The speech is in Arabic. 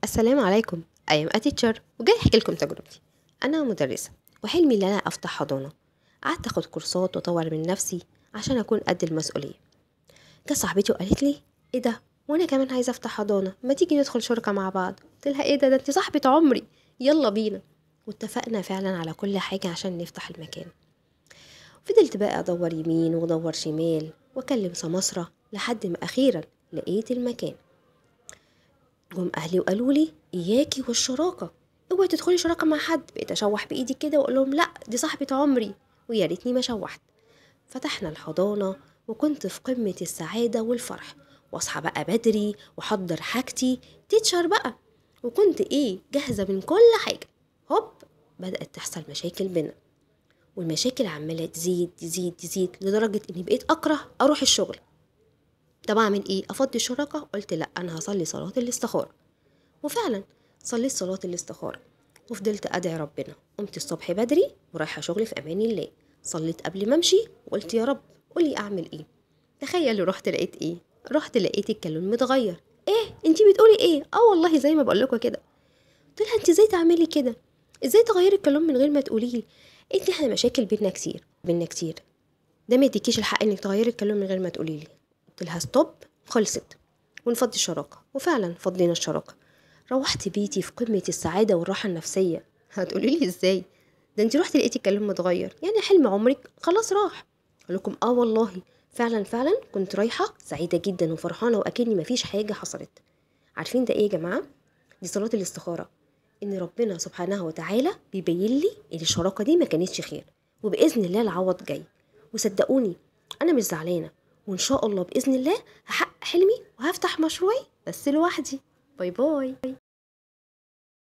السلام عليكم. I am a teacher وجاي احكي لكم تجربتي. انا مدرسه وحلمي ان انا افتح حضانه. قعدت اخد كورسات واطور من نفسي عشان اكون قد المسؤوليه. جت صاحبتي وقالت لي ايه ده، وانا كمان عايزه افتح حضانه، ما تيجي ندخل شركه مع بعض. قلت لها ايه ده انت صاحبه عمري، يلا بينا. واتفقنا فعلا على كل حاجه عشان نفتح المكان. فضلت بقى ادور يمين وادور شمال واكلم سماسرة لحد ما اخيرا لقيت المكان. جم اهلي وقالوا لي اياكي والشراكه، اوعي تدخلي شراكه مع حد. بقيت اشوح بايدي كده واقول لهم لا دي صاحبه عمري، ويا ريتني ما شوحت. فتحنا الحضانه وكنت في قمه السعاده والفرح، واصحى بقى بدري واحضر حاجتي تيتشر بقى، وكنت جاهزه من كل حاجه. هوب، بدات تحصل مشاكل بينا، والمشاكل عماله تزيد تزيد تزيد لدرجه اني بقيت اكره اروح الشغل. طب اعمل ايه؟ افضي الشراكه؟ قلت لا، انا هصلي صلاه الاستخاره. وفعلا صليت صلاة الاستخارة وفضلت أدعي ربنا. قمت الصبح بدري ورايحة شغلي في أمان الله. صليت قبل ما أمشي وقلت يا رب قولي أعمل إيه. تخيل رحت لقيت إيه؟ رحت لقيت الكلام متغير. إيه أنتي بتقولي إيه؟ والله زي ما بقولكوا كده. قلت لها أنتي إزاي تعملي كده؟ إزاي تغيري الكلام من غير ما تقوليلي؟ قالت لي إحنا مشاكل بينا كتير بينا كتير، ده ما يديكيش الحق إنك تغيري الكلام من غير ما تقوليلي. قلت لها ستوب، خلصت، ونفضي الشراكة. وفعلا فضينا الشراكة. روحت بيتي في قمة السعادة والراحة النفسية. هتقولي لي ازاي؟ ده انتي رحتي لقيتي الكلام متغير، يعني حلم عمرك خلاص راح. اقول لكم والله فعلا فعلا كنت رايحة سعيدة جدا وفرحانة واكني مفيش حاجة حصلت. عارفين ده ايه يا جماعة؟ دي صلاة الاستخارة. ان ربنا سبحانه وتعالى بيبين لي ان الشراكة دي ما كانتش خير، وبإذن الله العوض جاي. وصدقوني انا مش زعلانة، وان شاء الله بإذن الله هحقق حلمي وهفتح مشروعي بس لوحدي. باي باي.